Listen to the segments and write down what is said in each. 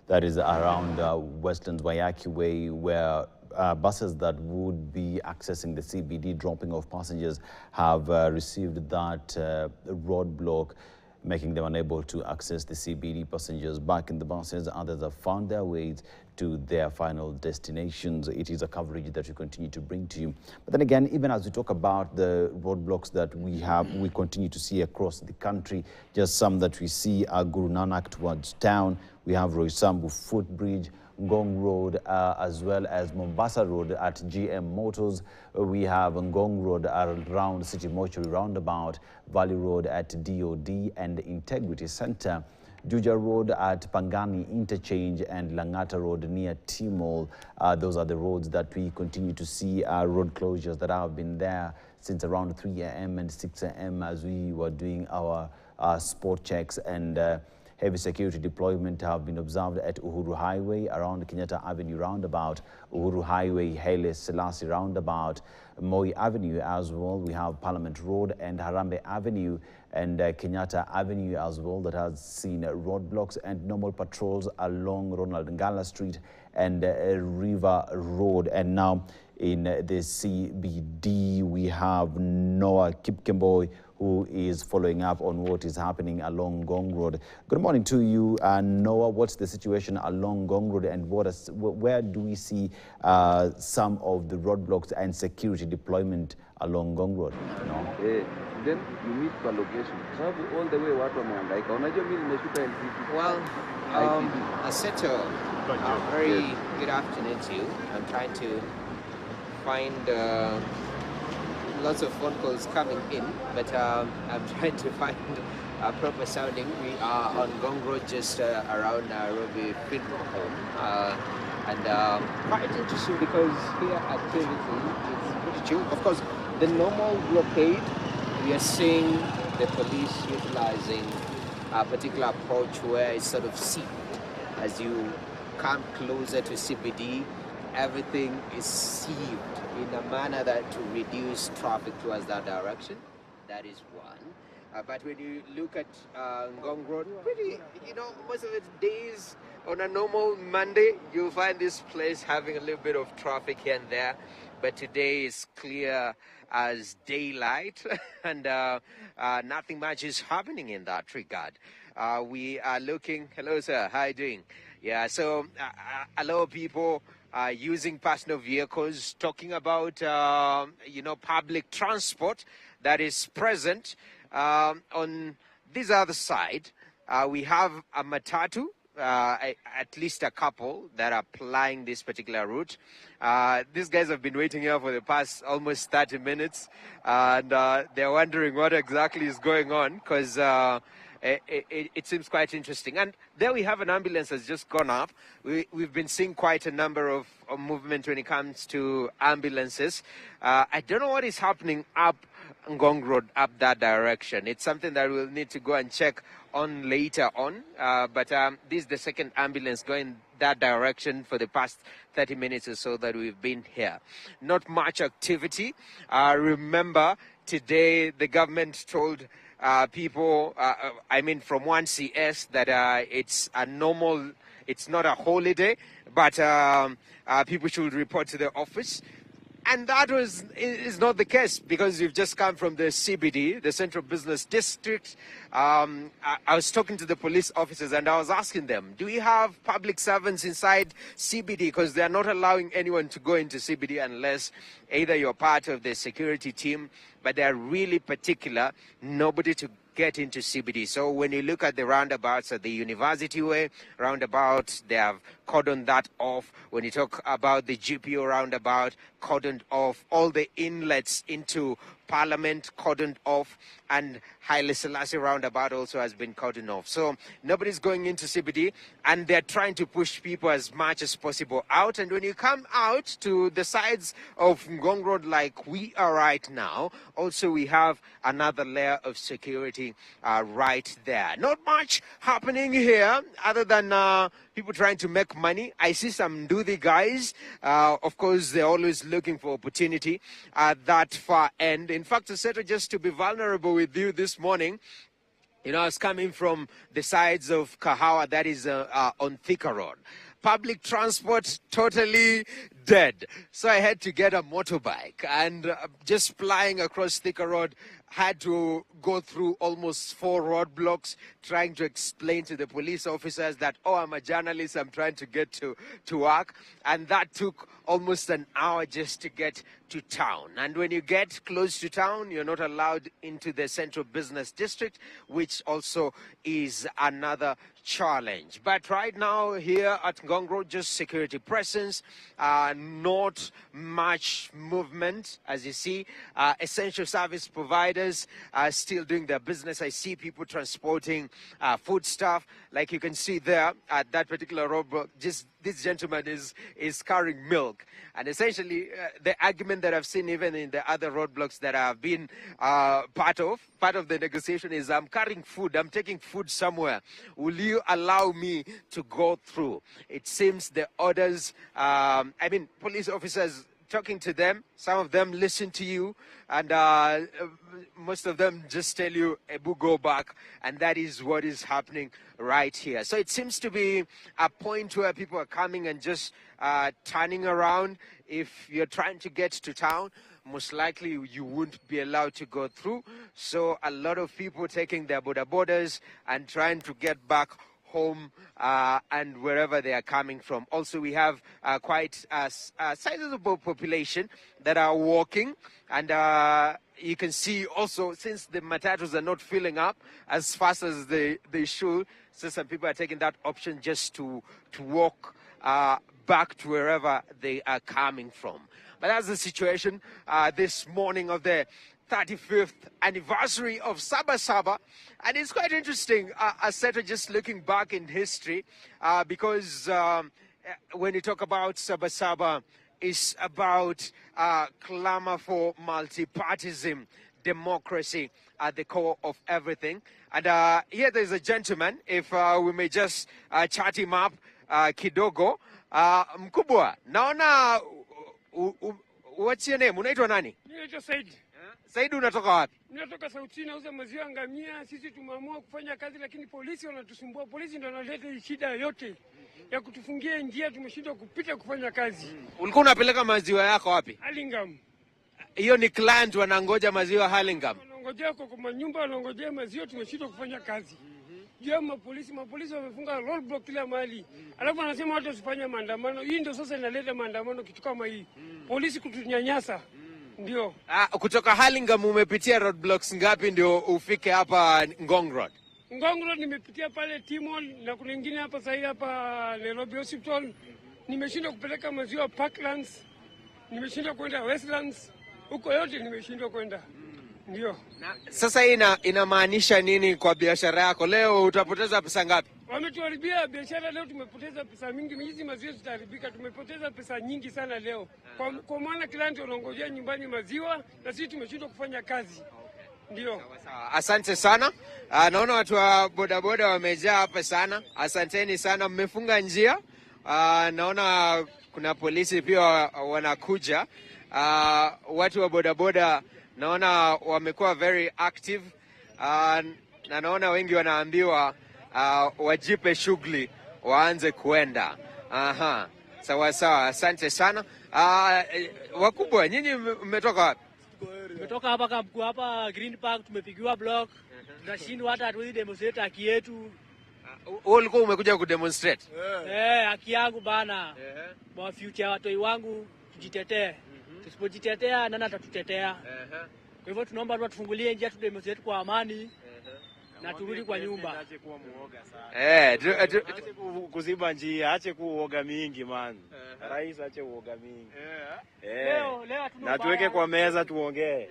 that is around Westlands Wayaki Way, where buses that would be accessing the CBD, dropping off passengers, have received that roadblock, making them unable to access the CBD. Passengers back in the buses, others have found their ways to their final destinations. It is a coverage that we continue to bring to you. But then again, even as we talk about the roadblocks that we continue to see across the country, just some that we see are Guru Nanak towards town. We have Roysambu Footbridge, Ngong Road, as well as Mombasa Road at GM Motors. We have Ngong Road around City Mortuary Roundabout, Valley Road at DOD and Integrity Center, Juja Road at Pangani Interchange, and Langata Road near T-Mall. Those are the roads that we continue to see road closures that have been there since around 3 a.m. and 6 a.m. as we were doing our spot checks, and heavy security deployment have been observed at Uhuru Highway, around Kenyatta Avenue Roundabout, Uhuru Highway, Haile Selassie Roundabout, Moi Avenue as well. We have Parliament Road and Harambe Avenue and Kenyatta Avenue as well that has seen roadblocks and normal patrols along Ronald Ngala Street and River Road. And now in the CBD, we have Noah Kipkemboy, who is following up on what is happening along Ngong Road. Good morning to you, Noah. What's the situation along Ngong Road, and where do we see some of the roadblocks and security deployment along Ngong Road? No? Then you meet per location. All the way watu wamehangaika. Unajua mimi nimeshuka LTT. Well, Aseto, very good afternoon to you. I'm trying to find lots of phone calls coming in, but I'm trying to find proper sounding. We are on Ngong Road, just around Nairobi CBD, and quite interesting because here activity is pretty chill. Of course, the normal blockade, we are seeing the police utilizing a particular approach where it's sort of seeped. As you come closer to CBD, everything is sieved in a manner that to reduce traffic towards that direction. That is one. But when you look at Ngong Road, pretty, most of the days on a normal Monday, you'll find this place having a little bit of traffic here and there. But today is clear as daylight and nothing much is happening in that regard. We are looking, hello sir, how are you doing? Yeah, so a lot of people using personal vehicles, talking about, public transport that is present. On this other side, we have a matatu, at least a couple that are plying this particular route. These guys have been waiting here for the past almost 30 minutes, and they're wondering what exactly is going on, because it seems quite interesting. And there we have an ambulance that's just gone up. We've been seeing quite a number of movement when it comes to ambulances. I don't know what is happening up Ngong Road, up that direction. It's something that we'll need to go and check on later on. But this is the second ambulance going that direction for the past 30 minutes or so that we've been here. Not much activity. Remember, today the government told people, from 1CS, that it's a normal, it's not a holiday, but people should report to the office. And that is not the case, because we've just come from the CBD, the Central Business District. I was talking to the police officers and I was asking them, do we have public servants inside CBD? Because they're not allowing anyone to go into CBD unless either you're part of the security team, but they're really particular, nobody to get into CBD. So when you look at the roundabouts at the University Way roundabout, they have cordoned that off. When you talk about the GPO roundabout, cordoned off. All the inlets into Parliament cordoned off, and Haile Selassie roundabout also has been cordoned off. So nobody's going into CBD, and they're trying to push people as much as possible out. And when you come out to the sides of Ngong Road like we are right now, also we have another layer of security right there. Not much happening here other than people trying to make money. I see some Nduthi guys. Of course, they're always looking for opportunity at that far end. In fact, Aseto, just to be vulnerable with you this morning, You know, I was coming from the sides of Kahawa, that is on Thika Road. Public transport totally dead. So I had to get a motorbike and just flying across Thika Road, had to go through almost 4 roadblocks trying to explain to the police officers that, oh, I'm a journalist, I'm trying to get to work. And that took almost an hour just to get to town. And when you get close to town, you're not allowed into the central business district, which also is another challenge. But right now here at Ngong Road, just security presence, not much movement. As you see, essential service providers are still doing their business. I see people transporting food stuff, like you can see there at that particular roadblock. Just this gentleman is carrying milk, and essentially the argument that I've seen even in the other roadblocks that I've been part of the negotiation is, I'm carrying food, I'm taking food somewhere, will you allow me to go through? It seems the orders, police officers talking to them, some of them listen to you, and most of them just tell you, Ebu, go back, and that is what is happening right here. So it seems to be a point where people are coming and just turning around. If you're trying to get to town, most likely you wouldn't be allowed to go through. So a lot of people taking their borders and trying to get back home and wherever they are coming from. Also, we have quite a sizable population that are walking, and you can see also, since the matatus are not filling up as fast as they should, so some people are taking that option just to walk back to wherever they are coming from. But that's the situation this morning of the 35th anniversary of Sabasaba. And it's quite interesting, Aseta, just looking back in history, because when you talk about Sabasaba, it's about clamor for multipartism, democracy at the core of everything. And here there's a gentleman, if we may just chat him up kidogo. Mkubwa, naona, what's your name? Unaitwa nani? Naitwa Said. Said, unatoka wapi? Ninatoka Sauti, nauza maziwa ngamia. Sisi tumeamua kufanya kazi, lakini polisi wanatusumbua. Polisi ndio wanaleta shida yote ya kutufungia njia, tumeshindwa kupita kufanya kazi. Ulikuwa unapeleka maziwa yako wapi? Hurlingham. Hiyo ni client wanangoja maziwa Hurlingham. Wanangojea kwa nyumba, wanangojea maziwa, tumeshindwa kufanya kazi. Jua mapolisi wamefunga roadblock kila mahali. Alafu wanasema watu wasifanye maandamano. Hii ndio sasa inaleta maandamano kitu kama hii. Polisi kutunyanyasa. Ndio. Kutoka Hurlingham umepitia roadblocks ngapi ndio ufike hapa Ngong Road? Ngong Road nimepitia pale Timol na kuna nyingine hapa sasa hapa Nairobi Hospital. Nimeshindwa kupeleka maziwa Parklands. Nimeshindwa kwenda Westlands. Huko yote nimeshindwa kwenda. Ndio. Sasa hii inamaanisha nini kwa biashara yako? Leo utapoteza pesa ngapi? Wametuharibia biashara leo, tumepoteza pesa mingi. Hizi maziwa zitaharibika, tumepoteza pesa nyingi sana leo. Kwa maana client wanangojea nyumbani maziwa na sisi tumeshindwa kufanya kazi. Ndio. Asante sana. Naona watu wa bodaboda wamejaa hapa sana. Asanteni sana, mmefunga njia. Naona kuna polisi pia wanakuja. Watu wa bodaboda naona wamekuwa very active. Na naona wengi wanaambiwa wajipe shughuli waanze kuenda. Aha. Sawa sawa, asante sana. Wakubwa, nyinyi mmetoka wapi? Tumetoka hapa Green Park, tumepigiwa block. Tunashindwa hata hatuwezi demonstrate haki yetu. Ulikuwa umekuja kudemonstrate? Haki yangu bana. Kwa future watoi wangu tujitetee. Tusipojitetea nani atatutetea? Kwa hivyo tunaomba watu tufungulie njia tu demonstrate kwa amani. Na turudi kwa nyumba. Aache kuwa muoga sana. Aache kuziba njia, aache kuoga mingi man. Rais aache uoga mingi. Leo na tuweke kwa meza tuongee.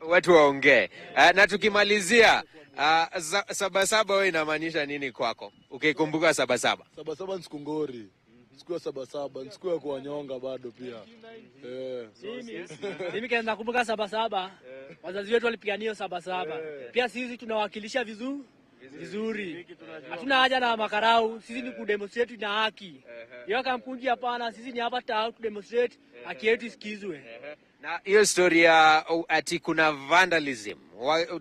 Watu waongee. Na tukimalizia, Sabasaba wewe inamaanisha nini kwako? Ukikumbuka Sabasaba. Sabasaba ni siku ngori. Siku ya Sabasaba, ni siku ya kuwanyonga bado pia. Mimi kwanza nakumbuka Sabasaba. Wazazi wetu walipigania Sabasaba. Pia sisi tunawakilisha vizuri. Hatuna haja na makarau, sisi ni kudemonstrate na haki. Hiyo kampuni hapana, sisi ni hapa tu demonstrate haki yetu isikizwe. Na hiyo story ya ati kuna vandalism,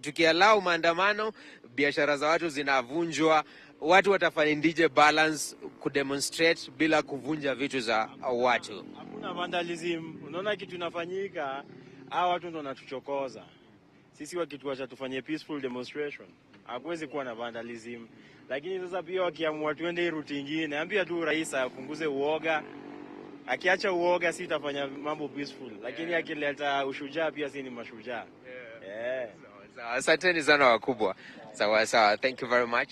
tukialau maandamano, biashara za watu zinavunjwa, watu watafanindije balance kudemonstrate bila kuvunja vitu za watu? Hakuna vandalism. Unaona kitu inafanyika, hawa watu ndo wanatuchokoza sisi. Wakituacha tufanye peaceful demonstration, hakuwezi kuwa na vandalism. Lakini sasa pia wakiamua tuende route nyingine, ambia tu rais apunguze uoga. Akiacha uoga, si itafanya mambo peaceful. Lakini akileta ushujaa, pia si ni mashujaa. Asanteni sana wakubwa. Sawa. Thank you very much.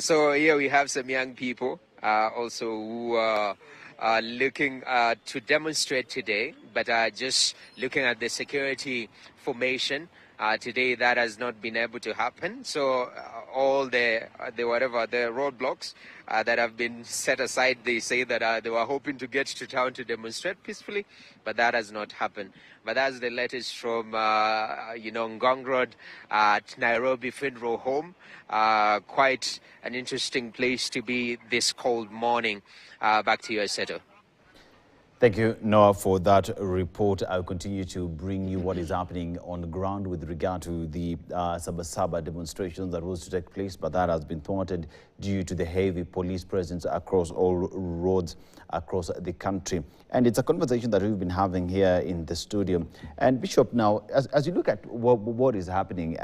So here we have some young people also who are looking to demonstrate today, but just looking at the security formation. Today that has not been able to happen. So all the roadblocks that have been set aside, they say that they were hoping to get to town to demonstrate peacefully, but that has not happened. But that's the latest from Ngong Road at Nairobi Funeral Home. Quite an interesting place to be this cold morning. Back to you, Seto. Thank you, Noah, for that report. I'll continue to bring you what is happening on the ground with regard to the Sabasaba demonstrations that was to take place, but that has been thwarted due to the heavy police presence across all roads across the country. And it's a conversation that we've been having here in the studio. And Bishop, now, as you look at what is happening,